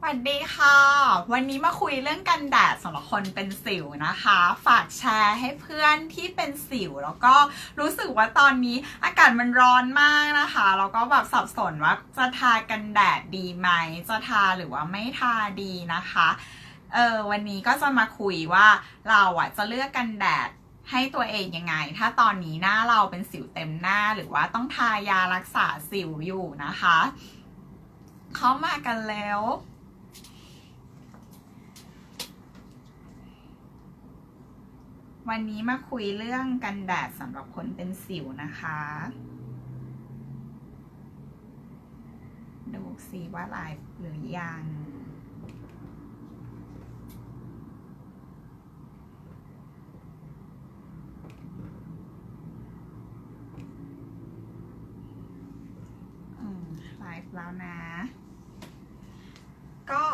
สวัสดีค่ะ วันนี้มาคุยเรื่องกันแดดสำหรับคนเป็นสิวนะคะ ฝากแชร์ให้เพื่อนที่เป็นสิวแล้วก็รู้สึกว่าตอนนี้อากาศมันร้อนมากนะคะแล้วก็แบบสับสนว่าจะทากันแดดดีไหมจะทาหรือว่าไม่ทาดีนะคะวันนี้ก็จะมาคุยว่าเราจะเลือกกันแดดให้ตัวเองยังไงถ้าตอนนี้หน้าเราเป็นสิวเต็มหน้าหรือว่าต้องทายารักษาสิวอยู่นะคะเข้ามากันแล้ววันนี้มาคุยเรื่องกันแดดสำหรับคนเป็นสิวนะคะดูสิว่าไลฟ์หรือยังไลฟ์แล้วนะก็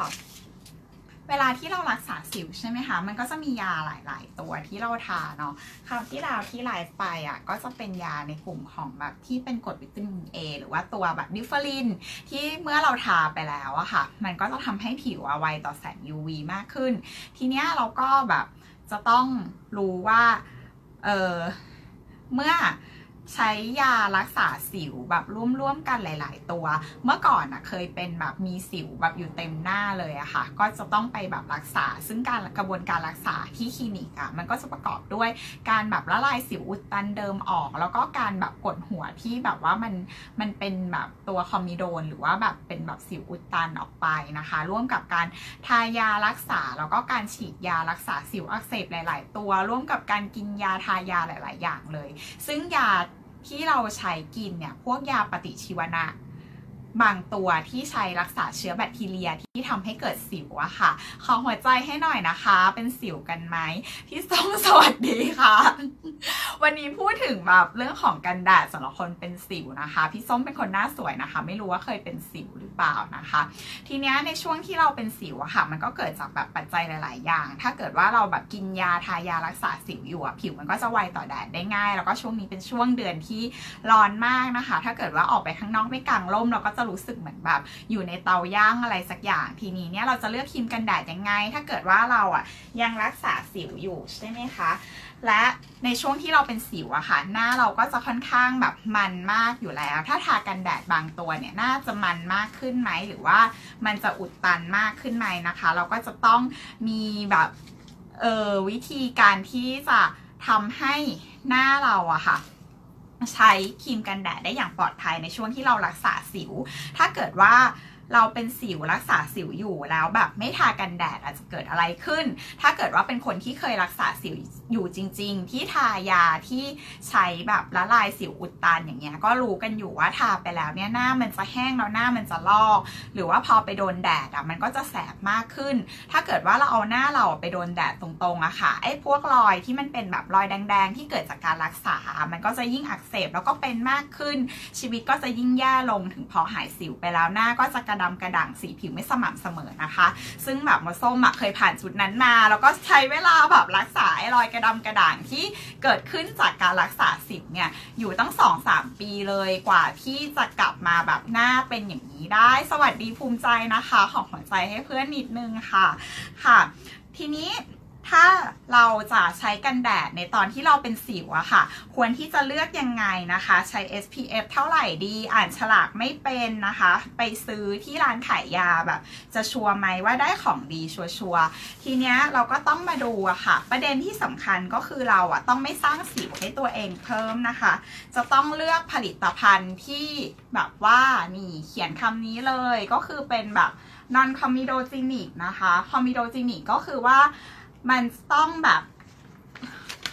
เวลาที่เรารักษาสิวใช่ไหมคะมันก็จะมียาหลายๆตัวที่เราทาเนาะคราวที่เราที่ไลฟ์ไปก็จะเป็นยาในกลุ่มของแบบที่เป็นกรดวิตามิน A หรือว่าตัวแบบดิฟเฟอรินที่เมื่อเราทาไปแล้วค่ะมันก็จะทำให้ผิวไวต่อแสง UV มากขึ้นทีเนี้ยเราก็แบบจะต้องรู้ว่าเมื่อใช้ยารักษาสิวแบบร่วมกันหลายๆตัวเมื่อก่อนเคยเป็นแบบมีสิวแบบอยู่เต็มหน้าเลยอะค่ะก็จะต้องไปแบบรักษาซึ่งกระบวนการรักษาที่คลินิกมันก็จะประกอบด้วยการแบบละลายสิวอุดตันเดิมออกแล้วก็การแบบกดหัวที่แบบว่ามันเป็นแบบตัวคอมมิโดนหรือว่าแบบเป็นแบบสิวอุดตันออกไปนะคะร่วมกับการทายารักษาแล้วก็การฉีดยารักษาสิวอักเสบหลายๆตัวร่วมกับการกินยาทายาหลายๆอย่างเลยซึ่งยาที่เราใช้กินเนี่ยพวกยาปฏิชีวนะบางตัวที่ใช้รักษาเชื้อแบคทีเรียที่ทำให้เกิดสิวอะค่ะขอหัวใจให้หน่อยนะคะเป็นสิวกันไหมพี่ส้มสวัสดีค่ะวันนี้พูดถึงแบบเรื่องของกันแดดสำหรับคนเป็นสิวนะคะพี่ส้มเป็นคนหน้าสวยนะคะไม่รู้ว่าเคยเป็นสิวหรือเปล่านะคะทีเนี้ยในช่วงที่เราเป็นสิวอะค่ะมันก็เกิดจากแบบปัจจัยหลายๆอย่างถ้าเกิดว่าเราแบบกินยาทายารักษาสิวอยู่ผิวมันก็จะไวต่อแดดได้ง่ายแล้วก็ช่วงนี้เป็นช่วงเดือนที่ร้อนมากนะคะถ้าเกิดว่าออกไปข้างนอกไม่กางร่มเราก็จะรู้สึกเหมือนแบบอยู่ในเตาย่างอะไรสักอย่างทีนี้เนี่ยเราจะเลือกครีมกันแดดยังไงถ้าเกิดว่าเรายังรักษาสิวอยู่ใช่ไหมคะและในช่วงที่เราเป็นสิวอะค่ะหน้าเราก็จะค่อนข้างแบบมันมากอยู่แล้วถ้าทากันแดดบางตัวเนี่ยน่าจะมันมากขึ้นไหมหรือว่ามันจะอุดตันมากขึ้นไหมนะคะเราก็จะต้องมีแบบวิธีการที่จะทำให้หน้าเราอะค่ะใช้ครีมกันแดดได้อย่างปลอดภัยในช่วงที่เรารักษาสิวถ้าเกิดว่าเราเป็นสิวรักษาสิวอยู่แล้วแบบไม่ทากันแดดอาจจะเกิดอะไรขึ้นถ้าเกิดว่าเป็นคนที่เคยรักษาสิวอยู่จริงๆที่ทายาที่ใช้แบบละลายสิวอุดตันอย่างเงี้ยก็รู้กันอยู่ว่าทาไปแล้วเนี่ยหน้ามันจะแห้งแล้วหน้ามันจะลอกหรือว่าพอไปโดนแดดมันก็จะแสบมากขึ้นถ้าเกิดว่าเราเอาหน้าเราไปโดนแดดตรงๆอะค่ะไอ้พวกรอยที่มันเป็นแบบรอยแดงๆที่เกิดจากการรักษามันก็จะยิ่งอักเสบแล้วก็เป็นมากขึ้นชีวิตก็จะยิ่งแย่ลงถึงพอหายสิวไปแล้วหน้าก็จะกระดำกระด่างสีผิวไม่สม่ำเสมอนะคะซึ่งแบบมะส้มเคยผ่านจุดนั้นมาแล้วก็ใช้เวลาแบบรักษาไอ้รอยกระดำกระด่างที่เกิดขึ้นจากการรักษาสิวเนี่ยอยู่ตั้ง 2-3 ปีเลยกว่าที่จะกลับมาแบบหน้าเป็นอย่างนี้ได้สวัสดีภูมิใจนะคะของหัวใจให้เพื่อนนิดนึงค่ะทีนี้ถ้าเราจะใช้กันแดดในตอนที่เราเป็นสิวอะค่ะควรที่จะเลือกยังไงนะคะใช้ SPF เท่าไหร่ดีอ่านฉลากไม่เป็นนะคะไปซื้อที่ร้านขายยาแบบจะชัวร์ไหมว่าได้ของดีชัวร์ทีเนี้ยเราก็ต้องมาดูอะค่ะประเด็นที่สำคัญก็คือเราต้องไม่สร้างสิวให้ตัวเองเพิ่มนะคะจะต้องเลือกผลิตภัณฑ์ที่แบบว่านี่เขียนคำนี้เลยก็คือเป็นแบบ non comedogenic นะคะ comedogenic ก็คือว่ามันต้องแบบ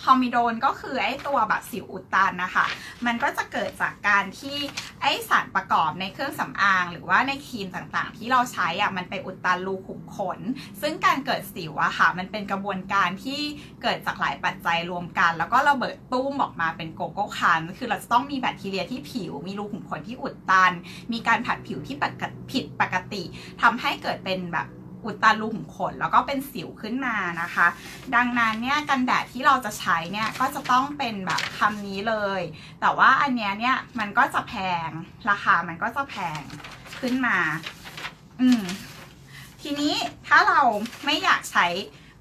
คอมิโดนก็คือไอ้ตัวแบบสิวอุดตันนะคะมันก็จะเกิดจากการที่ไอ้สารประกอบในเครื่องสำอางหรือว่าในครีมต่างๆที่เราใช้มันไปอุดตันรูขุมขนซึ่งการเกิดสิวค่ะมันเป็นกระบวนการที่เกิดจากหลายปัจจัยรวมกันแล้วก็ระเบิดตุ้มออกมาเป็นโกโก้คันคือเราจะต้องมีแบคทีเรียที่ผิวมีรูขุมขนที่อุดตันมีการผัดผิวที่ผิดปกติทำให้เกิดเป็นแบบอุดตันรูขุมขนแล้วก็เป็นสิวขึ้นมานะคะดังนั้นเนี่ยกันแดดที่เราจะใช้เนี่ยก็จะต้องเป็นแบบคำนี้เลยแต่ว่าอันเนี้ยเนี่ยมันก็จะแพงราคามันก็จะแพงขึ้นมา ทีนี้ถ้าเราไม่อยากใช้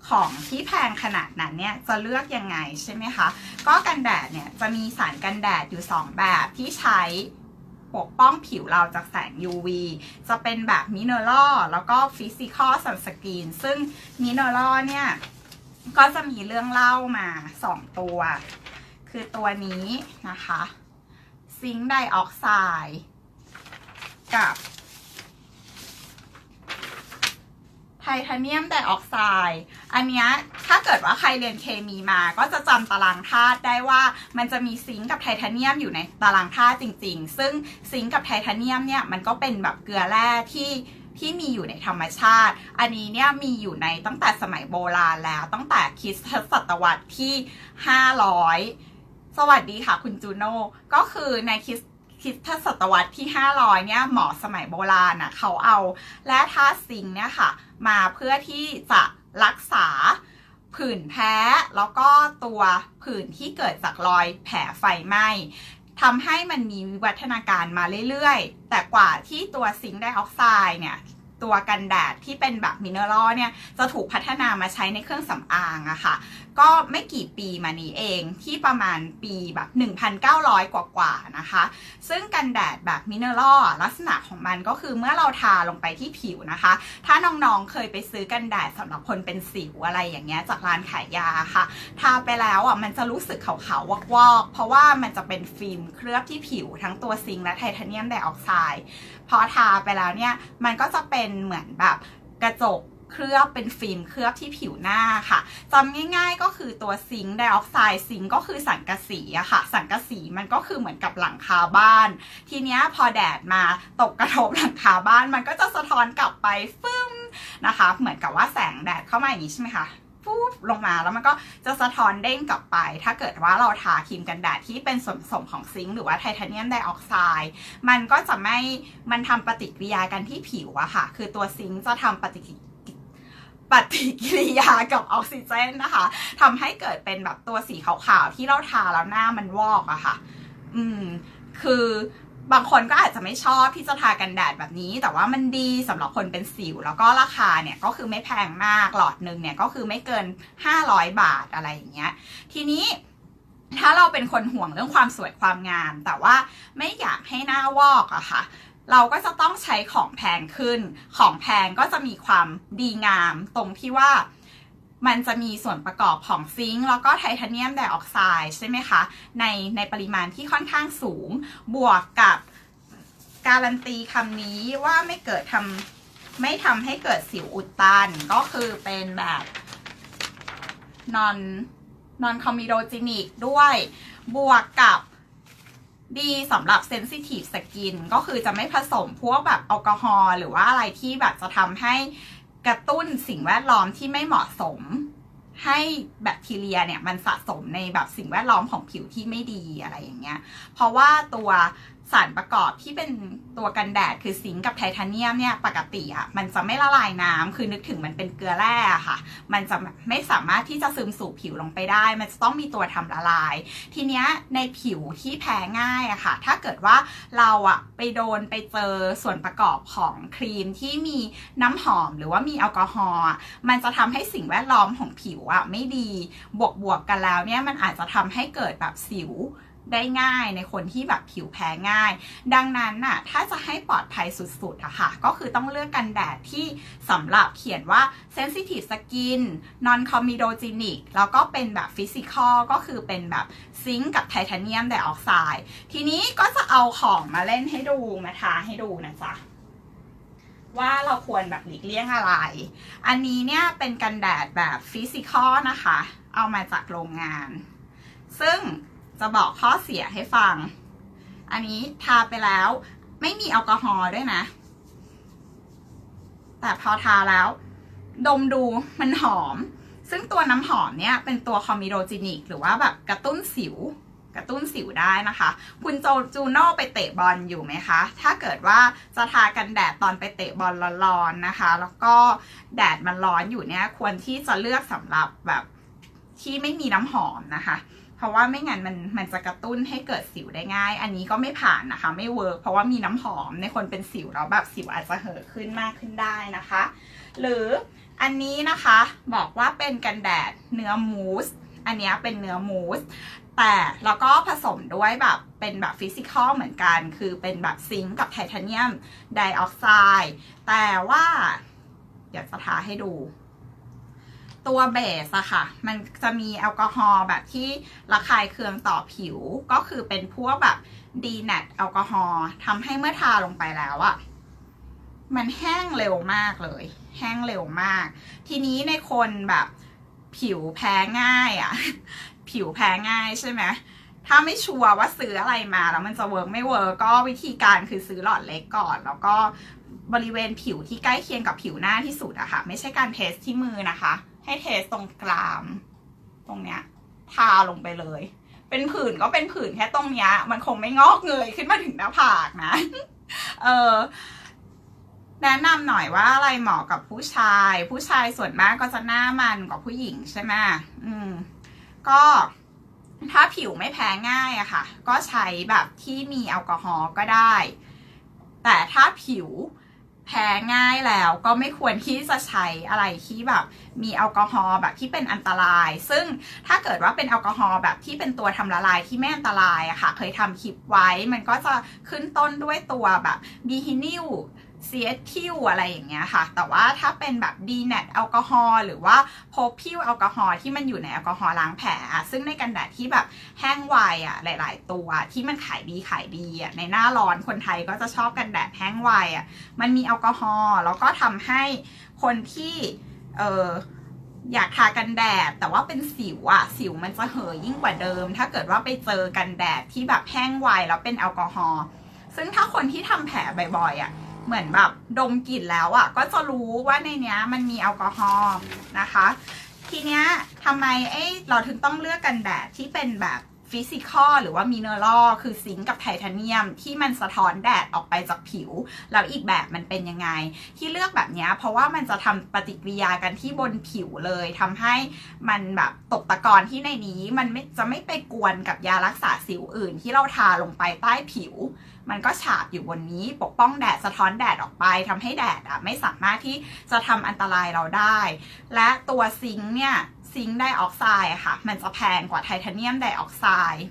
ของที่แพงขนาดนั้นเนี่ยจะเลือกยังไงใช่ไหมคะก็กันแดดเนี่ยจะมีสารกันแดดอยู่2แบบที่ใช้ปกป้องผิวเราจากแสง UV จะเป็นแบบมิเนอรัลแล้วก็ฟิสิคอลซันสกรีนซึ่งมิเนอรัลเนี่ยก็จะมีเรื่องเล่ามา2ตัวคือตัวนี้นะคะซิงค์ไดออกไซด์กับไทเทเนียมไดออกไซด์อันเนี้ยถ้าเกิดว่าใครเรียนเคมีมาก็จะจำตารางธาตุได้ว่ามันจะมีซิงค์กับไทเทเนียมอยู่ในตารางธาตุจริงๆซึ่งซิงค์กับไทเทเนียมเนี่ยมันก็เป็นแบบเกลือแร่ที่มีอยู่ในธรรมชาติอันนี้เนี่ยมีอยู่ในตั้งแต่สมัยโบราณแล้วตั้งแต่คริสตศตวรรษที่500สวัสดีค่ะคุณจูโน่ก็คือในคริสตศตวรรษที่500เนี่ยหมอสมัยโบราณน่ะเขาเอาแร่ธาตุซิงค์เนี่ยค่ะมาเพื่อที่จะรักษาผื่นแพ้แล้วก็ตัวผื่นที่เกิดจากรอยแผลไฟไหม้ทำให้มันมีวิวัฒนาการมาเรื่อยๆแต่กว่าที่ตัวซิงค์ไดออกไซด์เนี่ยตัวกันแดดที่เป็นแบบมิเนอรัลเนี่ยจะถูกพัฒนามาใช้ในเครื่องสำอางอะค่ะก็ไม่กี่ปีมานี้เองที่ประมาณปีแบบ 1,900 กว่าๆนะคะซึ่งกันแดดแบบมิเนอรัลลักษณะของมันก็คือเมื่อเราทาลงไปที่ผิวนะคะถ้าน้องๆเคยไปซื้อกันแดดสำหรับคนเป็นสิวอะไรอย่างเงี้ยจากร้านขายยาค่ะทาไปแล้วอ่ะมันจะรู้สึกขาวๆวอกๆเพราะว่ามันจะเป็นฟิล์มเคลือบที่ผิวทั้งตัวซิงค์และไทเทเนียมไดออกไซด์พอทาไปแล้วเนี่ยมันก็จะเป็นเหมือนแบบกระจกเคลือบเป็นฟิล์มเคลือบที่ผิวหน้าค่ะจำง่ายๆก็คือตัวซิงค์ไดออกไซด์ซิงค์ก็คือสังกะสีอะค่ะสังกะสีมันก็คือเหมือนกับหลังคาบ้านทีเนี้ยพอแดดมาตกกระทบหลังคาบ้านมันก็จะสะท้อนกลับไปฟึ้มนะคะเหมือนกับว่าแสงแดดเข้ามาอย่างนี้ใช่ไหมคะปุ๊บลงมาแล้วมันก็จะสะท้อนเด้งกลับไปถ้าเกิดว่าเราทาครีมกันแดดที่เป็นส่วนผสมของซิงค์หรือว่าไทเทเนียมไดออกไซด์มันทำปฏิกิริยากันที่ผิวอะค่ะคือตัวซิงค์จะทำปฏิกิริยากับออกซิเจนนะคะทำให้เกิดเป็นแบบตัวสีขาวๆที่เราทาแล้วหน้ามันวอกอะค่ะคือบางคนก็อาจจะไม่ชอบที่จะทากันแดดแบบนี้แต่ว่ามันดีสำหรับคนเป็นสิวแล้วก็ราคาเนี่ยก็คือไม่แพงมากหลอดหนึ่งเนี่ยก็คือไม่เกิน500 บาทอะไรอย่างเงี้ยทีนี้ถ้าเราเป็นคนห่วงเรื่องความสวยความงามแต่ว่าไม่อยากให้หน้าวอกอะค่ะเราก็จะต้องใช้ของแพงขึ้นของแพงก็จะมีความดีงามตรงที่ว่ามันจะมีส่วนประกอบของซิงค์แล้วก็ไทเทเนียมไดออกไซด์ใช่ไหมคะในปริมาณที่ค่อนข้างสูงบวกกับการันตีคำนี้ว่าไม่ทำให้เกิดสิวอุดตันก็คือเป็นแบบ non comedogenic ด้วยบวกกับดีสำหรับ sensitive skin ก็คือจะไม่ผสมพวกแบบแอลกอฮอล์หรือว่าอะไรที่แบบจะทำให้กระตุ้นสิ่งแวดล้อมที่ไม่เหมาะสมให้แบคทีเรียเนี่ยมันสะสมในแบบสิ่งแวดล้อมของผิวที่ไม่ดีอะไรอย่างเงี้ยเพราะว่าตัวสารประกอบที่เป็นตัวกันแดดคือซิงค์กับไทเทเนียมเนี่ยปกติอ่ะมันจะไม่ละลายน้ำคือนึกถึงมันเป็นเกลือแร่ค่ะมันจะไม่สามารถที่จะซึมสู่ผิวลงไปได้มันจะต้องมีตัวทำละลายทีเนี้ยในผิวที่แพ้ง่ายอะค่ะถ้าเกิดว่าเราอะไปเจอส่วนประกอบของครีมที่มีน้ำหอมหรือว่ามีแอลกอฮอล์มันจะทำให้สิ่งแวดล้อมของผิวอะไม่ดีบวกกันแล้วเนี่ยมันอาจจะทำให้เกิดแบบสิวได้ง่ายในคนที่แบบผิวแพ้ง่ายดังนั้นน่ะถ้าจะให้ปลอดภัยสุดๆอะค่ะก็คือต้องเลือกกันแดดที่สำหรับเขียนว่า sensitive skin non comedogenic แล้วก็เป็นแบบ physical ก็คือเป็นแบบซิงค์กับไทเทเนียมไดออกไซด์ทีนี้ก็จะเอาของมาเล่นให้ดูมาทาให้ดูนะจ๊ะว่าเราควรแบบหลีกเลี่ยงอะไรอันนี้เนี่ยเป็นกันแดดแบบ physical นะคะเอามาจากโรงงานซึ่งจะบอกข้อเสียให้ฟังอันนี้ทาไปแล้วไม่มีแอลกอฮอล์ด้วยนะแต่พอทาแล้วดมดูมันหอมซึ่งตัวน้ำหอมเนี่ยเป็นตัวคอมิโดจินิกหรือว่าแบบกระตุ้นสิวได้นะคะคุณจูโน่ไปเตะบอลอยู่ไหมคะถ้าเกิดว่าจะทากันแดดตอนไปเตะบอลร้อนๆนะคะแล้วก็แดดมันร้อนอยู่เนี่ยควรที่จะเลือกสำหรับแบบที่ไม่มีน้ำหอมนะคะ เพราะว่าไม่งั้นมันจะกระตุ้นให้เกิดสิวได้ง่ายอันนี้ก็ไม่ผ่านนะคะไม่เวิร์กเพราะว่ามีน้ำหอมในคนเป็นสิวแล้วแบบสิวอาจจะเห่อะขึ้นมากขึ้นได้นะคะหรืออันนี้นะคะบอกว่าเป็นกันแดดเนื้อมูสอันนี้เป็นเนื้อมูสแต่แล้วก็ผสมด้วยแบบเป็นแบบฟิสิกอลเหมือนกันคือเป็นแบบซิงค์กับไทเทเนียมไดออกไซด์แต่ว่าเดี๋ยวจะทาให้ดูตัวเบสอะค่ะมันจะมีแอลกอฮอล์แบบที่ระคายเคืองต่อผิวก็คือเป็นพวกแบบดีแนตแอลกอฮอล์ทำให้เมื่อทาลงไปแล้วอะมันแห้งเร็วมากเลยแห้งเร็วมากทีนี้ในคนแบบผิวแพ้ง่ายอะผิวแพ้ง่ายใช่ไหมถ้าไม่ชัวร์ว่าซื้ออะไรมาแล้วมันจะเวิร์กไม่เวิร์กก็วิธีการคือซื้อหลอดเล็กก่อนแล้วก็บริเวณผิวที่ใกล้เคียงกับผิวหน้าที่สุดอะค่ะไม่ใช่การเทสที่มือนะคะให้เทสตรงกรามตรงเนี้ยทาลงไปเลยเป็นผื่นก็เป็นผื่นแค่ตรงเนี้ยมันคงไม่งอกเงยขึ้นมาถึงหน้าผากนะแนะนำหน่อยว่าอะไรเหมาะกับผู้ชายส่วนมากก็จะหน้ามันกว่าผู้หญิงใช่ไหมก็ถ้าผิวไม่แพ้ง่ายอะค่ะก็ใช้แบบที่มีแอลกอฮอล์ก็ได้แต่ถ้าผิวแพ้ง่ายแล้วก็ไม่ควรที่จะใช้อะไรที่แบบมีแอลกอฮอล์แบบที่เป็นอันตรายซึ่งถ้าเกิดว่าเป็นแอลกอฮอล์แบบที่เป็นตัวทำละลายที่ไม่อันตรายอะค่ะเคยทำคลิปไว้มันก็จะขึ้นต้นด้วยตัวแบบบีฮินิลCSQ อะไรอย่างเงี้ยค่ะแต่ว่าถ้าเป็นแบบ DNAT แอลกอฮอล์หรือว่าโพพิลแอลกอฮอล์ที่มันอยู่ในแอลกอฮอล์ล้างแผลซึ่งในกันแดดที่แบบแห้งไวอ่ะหลายๆตัวที่มันขายดีอ่ะในหน้าร้อนคนไทยก็จะชอบกันแดดแห้งไวอ่ะมันมีแอลกอฮอล์แล้วก็ทำให้คนที่อยากทากันแดดแต่ว่าเป็นสิวอ่ะสิวมันจะเห่อยิ่งกว่าเดิมถ้าเกิดว่าไปเจอกันแดดที่แบบแห้งไวแล้วเป็นแอลกอฮอล์ซึ่งถ้าคนที่ทำแผลบ่อยๆอ่ะเหมือนแบบดมกลิ่นแล้วอ่ะก็จะรู้ว่าในเนี้ยมันมีแอลกอฮอล์นะคะทีเนี้ยทำไมเราถึงต้องเลือกกันแดดที่เป็นแบบฟิสิกอลหรือว่ามิเนอรัลคือซิงค์กับไทเทเนียมที่มันสะท้อนแดดออกไปจากผิวแล้วอีกแบบมันเป็นยังไงที่เลือกแบบนี้เพราะว่ามันจะทำปฏิกิริยากันที่บนผิวเลยทำให้มันแบบตกตะกอนที่ในนี้มันจะไม่ไปกวนกับยารักษาสิวอื่นที่เราทาลงไปใต้ผิวมันก็ฉาบอยู่บนนี้ปกป้องแดดสะท้อนแดดออกไปทำให้แดดไม่สามารถที่จะทำอันตรายเราได้และตัวซิงค์เนี่ยซิงค์ไดออกไซด์ค่ะมันจะแพงกว่าไทเทเนียมไดออกไซด์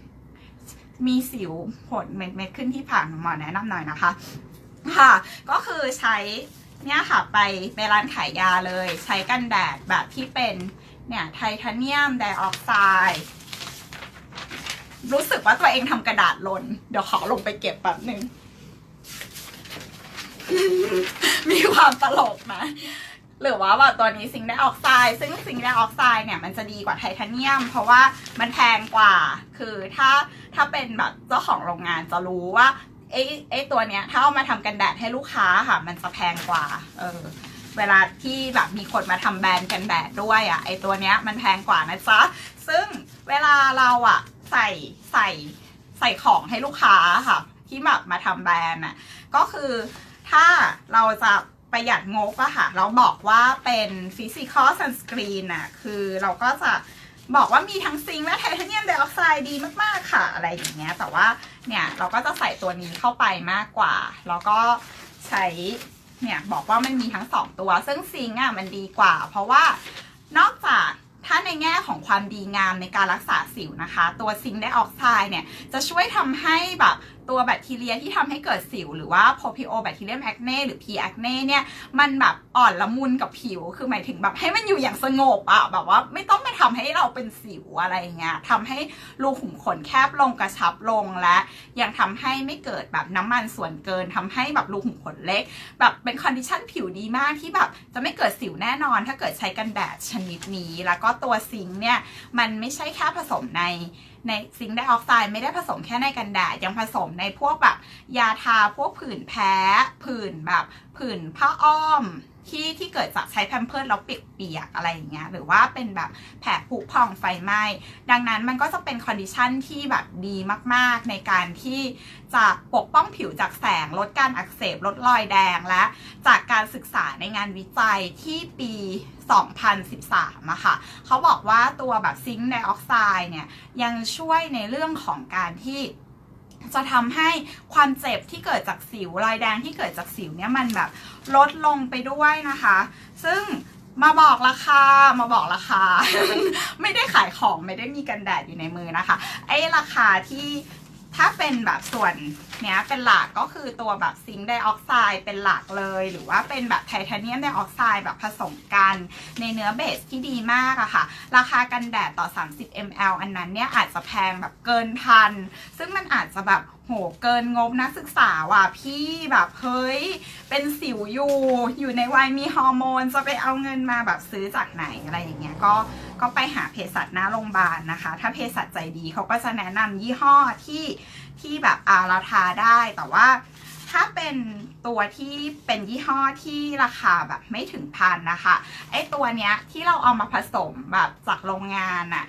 มีสิวผลเม็ดขึ้นที่ผ่านหมอแนะนำหน่อยนะคะค่ะก็คือใช้เนี่ยค่ะไปร้านขายยาเลยใช้กันแดดแบบที่เป็นเนี่ยไทเทเนียมไดออกไซด์รู้สึกว่าตัวเองทำกระดาษหล่นเดี๋ยวขอลงไปเก็บแป๊บนึง มีความตลกนะหรือว่าแบบตัวนี้ซิงค์ไดออกไซด์ซึ่งซิงค์ไดออกไซด์เนี่ยมันจะดีกว่าไทเทเนียมเพราะว่ามันแพงกว่าคือถ้าเป็นแบบเจ้าของโรงงานจะรู้ว่าตัวเนี้ยถ้าเอามาทำกันแดดให้ลูกค้าค่ะมันจะแพงกว่าเวลาที่แบบมีคนมาทำแบรนด์กันแดดด้วยตัวเนี้ยมันแพงกว่านะจ๊ะซึ่งเวลาเราใส่ของให้ลูกค้าค่ะที่แบบมาทำแบรนด์ก็คือถ้าเราจะประหยัดงบค่ะเราบอกว่าเป็น physical sunscreen คือเราก็จะบอกว่ามีทั้งซิงค์และไทเทเนียมไดออกไซด์ดีมากๆค่ะอะไรอย่างเงี้ยแต่ว่าเนี่ยเราก็จะใส่ตัวนี้เข้าไปมากกว่าแล้วก็ใช้เนี่ยบอกว่ามันมีทั้ง2ตัวซึ่งซิงค์มันดีกว่าเพราะว่านอกจากถ้าในแง่ของความดีงามในการรักษาสิวนะคะตัวซิงค์ไดออกไซด์เนี่ยจะช่วยทำให้แบบตัวแบคทีเรียที่ทำให้เกิดสิวหรือว่า Propionibacterium acne หรือ P acne เนี่ยมันแบบอ่อนละมุนกับผิวคือหมายถึงแบบให้มันอยู่อย่างสงบแบบว่าไม่ต้องมาทำให้เราเป็นสิวอะไรเงี้ยทำให้รูขุมขนแคบลงกระชับลงและยังทำให้ไม่เกิดแบบน้ำมันส่วนเกินทำให้แบบรูขุมขนเล็กแบบเป็นคอนดิชันผิวดีมากที่แบบจะไม่เกิดสิวแน่นอนถ้าเกิดใช้กันแดดชนิดนี้แล้วก็ตัวซิงค์เนี่ยมันไม่ใช่แค่ผสมในซิงค์ไดออกไซด์ไม่ได้ผสมแค่ในกันแดดยังผสมในพวกแบบยาทาพวกผื่นแพ้ผื่นแบบผื่นผ้าอ้อมที่เกิดจากใช้แพมเพิร์สแล้วเปียกๆอะไรอย่างเงี้ยหรือว่าเป็นแบบแผลผุพองไฟไหม้ดังนั้นมันก็จะเป็นคอนดิชันที่แบบดีมากๆในการที่จะปกป้องผิวจากแสงลดการอักเสบลดรอยแดงและจากการ การศึกษาในงานวิจัยที่ปี 2013อะค่ะเขาบอกว่าตัวแบบซิงค์ไดออกไซด์เนี่ยยังช่วยในเรื่องของการที่จะทำให้ความเจ็บที่เกิดจากสิวรอยแดงที่เกิดจากสิวเนี่ยมันแบบลดลงไปด้วยนะคะซึ่งมาบอกราคา ไม่ได้ขายของไม่ได้มีกันแดดอยู่ในมือนะคะไอ้ราคาที่ถ้าเป็นแบบส่วนเนี้ยเป็นหลักก็คือตัวแบบซิงค์ไดออกไซด์เป็นหลักเลยหรือว่าเป็นแบบไทเทเนียมไดออกไซด์แบบผสมกันในเนื้อเบสที่ดีมากอะค่ะราคากันแดดต่อ30 ml อันนั้นเนี่ยอาจจะแพงแบบเกินพันซึ่งมันอาจจะแบบโหเกินงบนักศึกษาว่ะพี่แบบเฮ้ยเป็นสิวอยู่ในวัยมีฮอร์โมนจะไปเอาเงินมาแบบซื้อจากไหนอะไรอย่างเงี้ยก็ไปหาเภสัชหน้าโรงพยาบาลนะคะถ้าเภสัชใจดีเขาก็จะแนะนำยี่ห้อที่แบบเราทาได้แต่ว่าถ้าเป็นตัวที่เป็นยี่ห้อที่ราคาแบบไม่ถึงพันนะคะไอตัวเนี้ยที่เราเอามาผสมแบบจากโรงงานอะ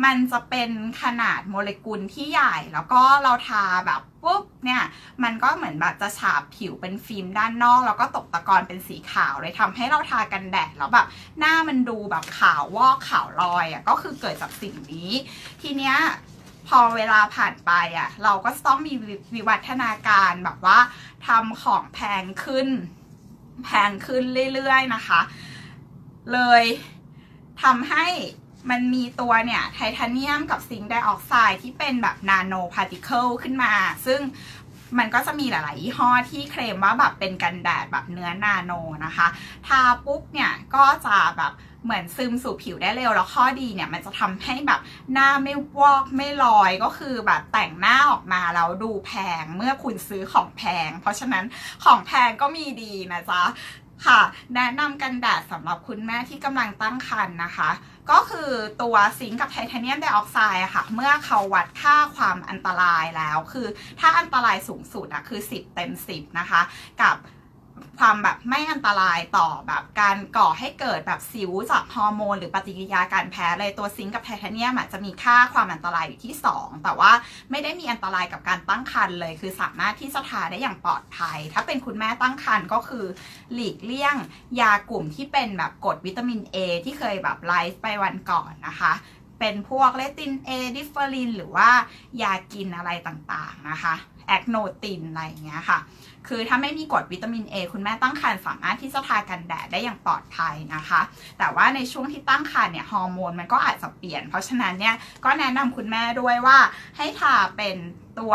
มันจะเป็นขนาดโมเลกุลที่ใหญ่แล้วก็เราทาแบบปุ๊บเนี่ยมันก็เหมือนแบบจะฉาบผิวเป็นฟิล์มด้านนอกแล้วก็ตกตะกอนเป็นสีขาวเลยทำให้เราทากันแดดแล้วแบบหน้ามันดูแบบขาววอกขาวลอยอ่ะก็คือเกิดจากสิ่งนี้ทีเนี้ยพอเวลาผ่านไปอ่ะเราก็ต้องมีวิวัฒนาการแบบว่าทำของแพงขึ้นเรื่อยๆนะคะเลยทำให้มันมีตัวเนี่ยไทเทเนียมกับซิงค์ไดออกไซด์ที่เป็นแบบนาโนพาร์ติเคิลขึ้นมาซึ่งมันก็จะมีหลายๆยี่ห้อที่เคลมว่าแบบเป็นกันแดดแบบเนื้อนาโนนะคะทาปุ๊บเนี่ยก็จะแบบเหมือนซึมสู่ผิวได้เร็วแล้วข้อดีเนี่ยมันจะทำให้แบบหน้าไม่วอกไม่ลอยก็คือแบบแต่งหน้าออกมาแล้วดูแพงเมื่อคุณซื้อของแพงเพราะฉะนั้นของแพงก็มีดีนะจ๊ะค่ะแนะนำกันแดดสำหรับคุณแม่ที่กำลังตั้งครรภ์นะคะก็คือตัวซิงค์กับไทเทเนียมไดออกไซด์อะค่ะเมื่อเขาวัดค่าความอันตรายแล้วคือถ้าอันตรายสูงสุดอะคือ10 เต็ม 10นะคะกับความแบบไม่อันตรายต่อแบบการก่อให้เกิดแบบสิวจากฮอร์โมนหรือปฏิกิริยาการแพ้เลยตัวซิงค์กับไทเทเนียมจะมีค่าความอันตรายอยู่ที่2แต่ว่าไม่ได้มีอันตรายกับการตั้งครรภ์เลยคือสามารถที่จะทาได้อย่างปลอดภัยถ้าเป็นคุณแม่ตั้งครรภ์ก็คือหลีกเลี่ยงยากลุ่มที่เป็นแบบกรดวิตามิน A ที่เคยแบบไลฟ์ไปวันก่อนนะคะเป็นพวกเลติน A ดิฟเฟอรินหรือว่ายากินอะไรต่างๆนะคะแอคโนตินอะไรอย่างเงี้ยค่ะคือถ้าไม่มีกรดวิตามิน A คุณแม่ตั้งครรภ์สามารถที่จะทากันแดดได้อย่างปลอดภัยนะคะแต่ว่าในช่วงที่ตั้งครรภ์เนี่ยฮอร์โมนมันก็อาจจะเปลี่ยนเพราะฉะนั้นเนี่ยก็แนะนำคุณแม่ด้วยว่าให้ทาเป็นตัว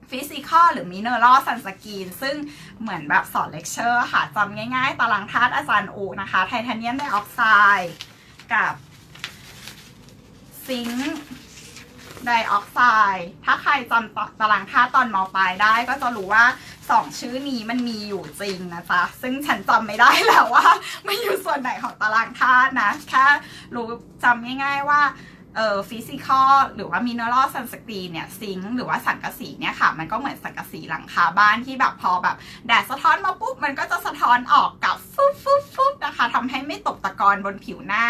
ฟิสิกอลหรือมิเนอรัลซันสกรีนซึ่งเหมือนแบบสอนเลคเชอร์ค่ะจำง่ายๆตารางธาตุอาจารย์อูนะคะไทเทเนียมไดออกไซด์กับซิงค์ไดออกไซด์ถ้าใครจำตารางธาตุตอนม.ปลายได้ก็จะรู้ว่า2ชื่อนี้มันมีอยู่จริงนะจ๊ะซึ่งฉันจำไม่ได้แล้วว่ามันอยู่ส่วนไหนของตารางธาตุนะแค่รู้จำง่ายๆว่าฟิสิกอลหรือว่ามิเนอรัลซันสกรีนเนี่ยซิงค์หรือว่าสังกะสีเนี่ยค่ะมันก็เหมือนสังกะสีหลังคาบ้านที่แบบพอแบบแดดสะท้อนมาปุ๊บมันก็จะสะท้อนออกกับฟุบนะคะทำให้ไม่ตกตะกอนบนผิวหน้า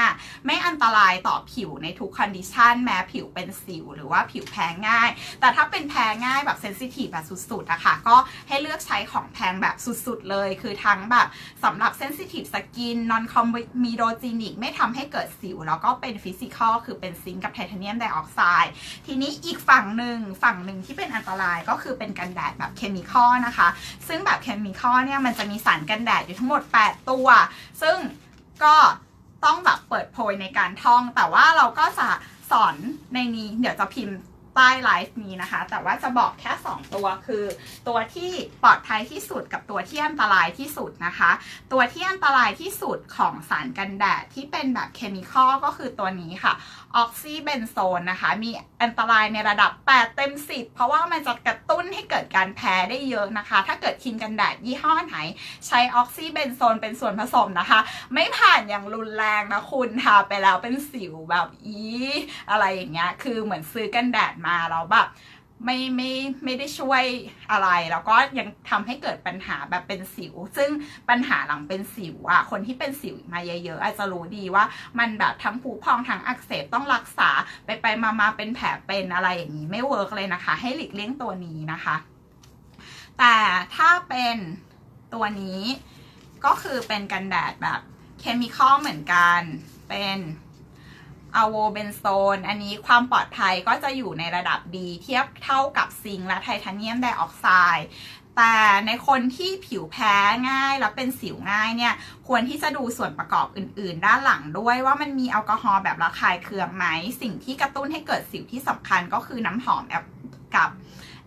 ไม่อันตรายต่อผิวในทุกคอนดิชันแม้ผิวเป็นสิวหรือว่าผิวแพ้ง่ายแต่ถ้าเป็นแพ้ง่ายแบบเซนซิทีฟแบบสุดๆนะคะก็ให้เลือกใช้ของแพงแบบสุดๆเลยคือทั้งแบบสำหรับเซนซิทีฟสกินนอนคอมมิโดจินิกไม่ทำให้เกิดสิวแล้วก็เป็นฟิสิกอลคือเป็นซิงกับไทเทเนียมไดออกไซด์ทีนี้อีกฝั่งหนึ่งที่เป็นอันตรายก็คือเป็นกันแดดแบบเคมีคอลนะคะซึ่งแบบเคมีคอลเนี่ยมันจะมีสารกันแดดอยู่ทั้งหมด8ตัวซึ่งก็ต้องแบบเปิดโพยในการท่องแต่ว่าเราก็จะสอนในนี้เดี๋ยวจะพิมพ์ใต้ไลฟ์นี้นะคะแต่ว่าจะบอกแค่2ตัวคือตัวที่ปลอดภัยที่สุดกับตัวที่อันตรายที่สุดนะคะตัวที่อันตรายที่สุดของสารกันแดดที่เป็นแบบเคมีคอลก็คือตัวนี้ค่ะออกซิเบนโซนนะคะมีอันตรายในระดับ8 เต็ม 10เพราะว่ามันจะกระตุ้นให้เกิดการแพ้ได้เยอะนะคะถ้าเกิดครีมกันแดดยี่ห้อไหนใช้ออกซิเบนโซนเป็นส่วนผสมนะคะไม่ผ่านอย่างรุนแรงนะคุณทาไปแล้วเป็นสิวแบบอะไรอย่างเงี้ยคือเหมือนซื้อกันแดดมาแล้วแบบไม่ได้ช่วยอะไรแล้วก็ยังทำให้เกิดปัญหาแบบเป็นสิวซึ่งปัญหาหลังเป็นสิวอ่ะคนที่เป็นสิวมาเยอะๆอาจจะรู้ดีว่ามันแบบทั้งผุพองทั้งอักเสบต้องรักษาไปมาเป็นแผลเป็นอะไรอย่างนี้ไม่เวิร์กเลยนะคะให้หลีกเลี่ยงตัวนี้นะคะแต่ถ้าเป็นตัวนี้ ก็คือเป็นกันแดดแบบเคมีคอลเหมือนกันเป็นอะโวเบนโซนอันนี้ความปลอดภัยก็จะอยู่ในระดับดีเทียบเท่ากับซิงค์และไทเทเนียมไดออกไซด์แต่ในคนที่ผิวแพ้ง่ายแล้วเป็นสิวง่ายเนี่ยควรที่จะดูส่วนประกอบอื่นๆด้านหลังด้วยว่ามันมีแอลกอฮอล์แบบระคายเคืองไหมสิ่งที่กระตุ้นให้เกิดสิวที่สำคัญก็คือน้ำหอมกับ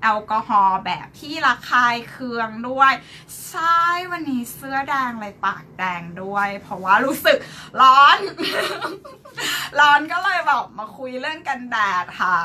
แอลกอฮอล์แบบที่ระคายเคืองด้วยใช่วันนี้เสื้อแดงเลยปากแดงด้วยเพราะว่ารู้สึกร้อน ร้อนก็เลยแบบมาคุยเรื่องกันแดดค่ะ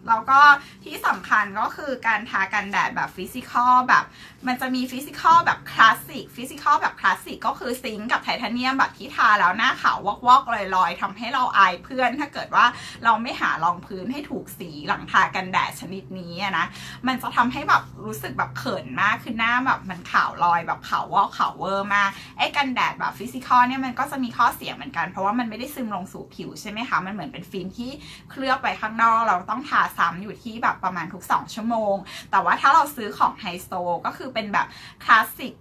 แล้วก็ที่สำคัญก็คือการทากันแดดแบบฟิสิกอลแบบมันจะมีฟิสิกอลแบบคลาสสิกฟิสิกอลแบบคลาสสิกก็คือซิงค์กับไทเทเนียมแบบที่ทาแล้วหน้าขาววอกๆลอยๆทำให้เราอายเพื่อนถ้าเกิดว่าเราไม่หารองพื้นให้ถูกสีหลังทากันแดดชนิดนี้นะมันจะทำให้แบบรู้สึกแบบเขินมากคือหน้าแบบมันขาวลอยแบบขาววอกขาวเวอร์มากไอ้กันแดดแบบฟิสิกอลเนี่ยมันก็จะมีข้อเสียเหมือนกันเพราะว่ามันไม่ได้ซึมลงสู่ผิวใช่ไหมคะมันเหมือนเป็นฟิล์มที่เคลือบไปข้างนอกเราต้องทาซ้ำอยู่ที่แบบประมาณทุก2 ชั่วโมงแต่ว่าถ้าเราซื้อของไฮโซก็คือเป็นแบบคลาสสิก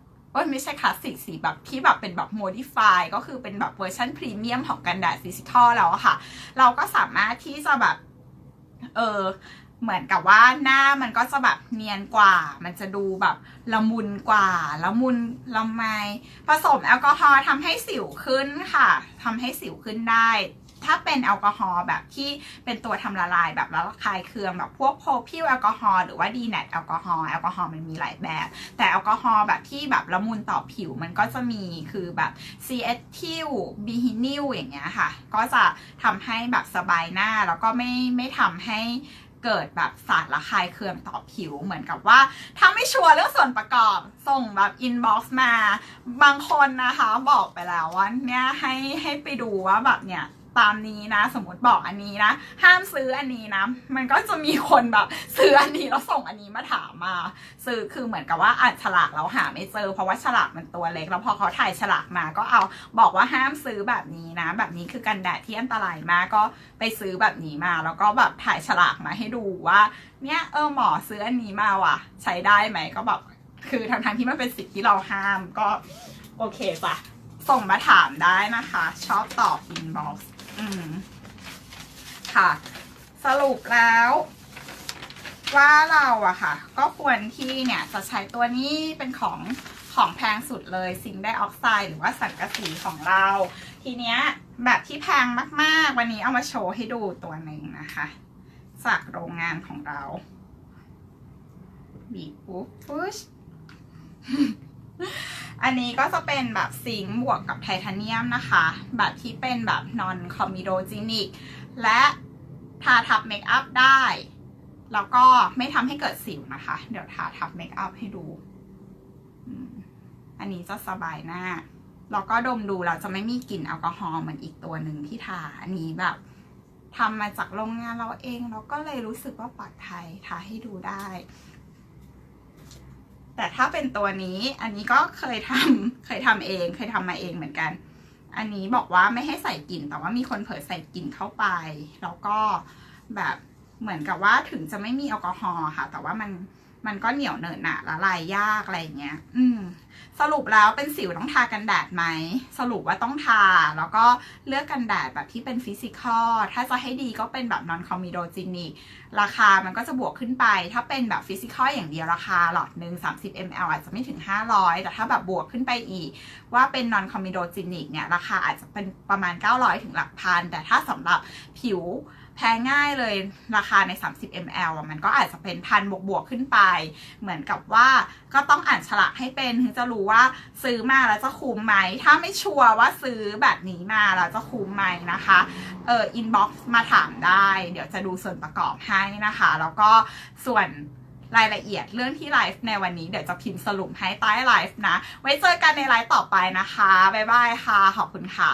ไม่ใช่คลาสสิกสิแบบที่แบบเป็นแบบโมดิฟายก็คือเป็นแบบเวอร์ชันพรีเมียมของกันแดดฟิสิกอลแล้วอะค่ะเราก็สามารถที่จะแบบเหมือนกับว่าหน้ามันก็จะแบบเนียนกว่ามันจะดูแบบละมุนกว่าละมุนละไมผสมแอลกอฮอล์ทำให้สิวขึ้นค่ะทำให้สิวขึ้นได้ถ้าเป็นแอลกอฮอล์แบบที่เป็นตัวทำละลายแบบละคายเคืองแบบพวกโพพิลแอลกอฮอล์หรือว่าดีแนตแอลกอฮอล์มันมีหลายแบบแต่แอลกอฮอล์แบบที่แบบละมุนต่อผิวมันก็จะมีคือแบบซีเอทิลบีฮินิลอย่างเงี้ยค่ะก็จะทำให้แบบสบายหน้าแล้วก็ไม่ทำให้เกิดแบบสารระคายเคืองต่อผิวเหมือนกับว่าถ้าไม่ชัวร์เรื่องส่วนประกอบส่งแบบอินบ็อกซ์มาบางคนนะคะบอกไปแล้วว่าเนี่ยให้ไปดูว่าแบบเนี่ยตามนี้นะสมมติบอกอันนี้นะห้ามซื้ออันนี้นะมันก็จะมีคนแบบซื้ออันนี้แล้วส่งอันนี้มาถามมาซื้อคือเหมือนกับว่าอ่านฉลากแล้วหาไม่เจอเพราะว่าฉลากมันตัวเล็กแล้วพอเขาถ่ายฉลากมาก็เอาบอกว่าห้ามซื้อแบบนี้นะแบบนี้คือกันแดดที่อันตรายมากก็ไปซื้อแบบนี้มาแล้วก็แบบถ่ายฉลากมาให้ดูว่าเนี่ยหมอซื้ออันนี้มาว่ะใช้ได้ไหมก็แบบคือทั้งที่มันเป็นสิ่งที่เราห้ามก็โอเคจ้ะส่งมาถามได้นะคะชอบตอบอินบ็อกซ์ค่ะสรุปแล้วว่าเราอะค่ะก็ควรที่เนี่ยจะใช้ตัวนี้เป็นของแพงสุดเลยซิงค์ไดออกไซด์หรือว่าสังกะสีของเราทีเนี้ยแบบที่แพงมากๆวันนี้เอามาโชว์ให้ดูตัวหนึ่งนะคะจากโรงงานของเราบีบปุ๊บปุ๊ชอันนี้ก็จะเป็นแบบซิงค์บวกกับไทเทเนียมนะคะแบบที่เป็นแบบนอนคอมมิโดจินิกและทาทับเมคอัพได้แล้วก็ไม่ทำให้เกิดสิวนะคะเดี๋ยวทาทับเมคอัพให้ดูอันนี้จะสบายหน้าแล้วก็ดมดูเราจะไม่มีกลิ่นแอลกอฮอล์เหมือนอีกตัวหนึ่งที่ทาอันนี้แบบทำมาจากโรงงานเราเองเราก็เลยรู้สึกว่าปลอดภัยทาให้ดูได้แต่ถ้าเป็นตัวนี้อันนี้ก็เคยทำเองเคยทำมาเองเหมือนกันอันนี้บอกว่าไม่ให้ใส่กลิ่นแต่ว่ามีคนเผยใส่กลิ่นเข้าไปแล้วก็แบบเหมือนกับว่าถึงจะไม่มีแอลกอฮอล์ค่ะแต่ว่ามันก็เหนียวเหนอะหนะละลายยากอะไรอย่างเงี้ยสรุปแล้วเป็นสิวต้องทากันแดดไหมสรุปว่าต้องทาแล้วก็เลือกกันแดดแบบที่เป็นฟิสิกอลถ้าจะให้ดีก็เป็นแบบนอนคอมมิโดจินิกราคามันก็จะบวกขึ้นไปถ้าเป็นแบบฟิสิกอลอย่างเดียวราคาหลอดหนึ่ง30 ml อาจจะไม่ถึง500แต่ถ้าแบบบวกขึ้นไปอีกว่าเป็นนอนคอมมิโดจินิกเนี่ยราคาอาจจะเป็นประมาณ900ถึงหลักพันแต่ถ้าสำหรับผิวแพ้ง่ายเลยราคาใน30 ml มันก็อาจจะเป็น1,000 บวกขึ้นไปเหมือนกับว่าก็ต้องอ่านฉลากให้เป็นถึงจะรู้ว่าซื้อมาแล้วจะคุ้มไหมถ้าไม่ชัวร์ว่าซื้อแบบนี้มาแล้วจะคุ้มไหมนะคะอินบ็อกซ์มาถามได้เดี๋ยวจะดูส่วนประกอบให้นะคะแล้วก็ส่วนรายละเอียดเรื่องที่ไลฟ์ในวันนี้เดี๋ยวจะพิมพ์สรุปให้ใต้ไลฟ์นะไว้เจอกันในไลฟ์ต่อไปนะคะบ๊ายบายค่ะขอบคุณค่ะ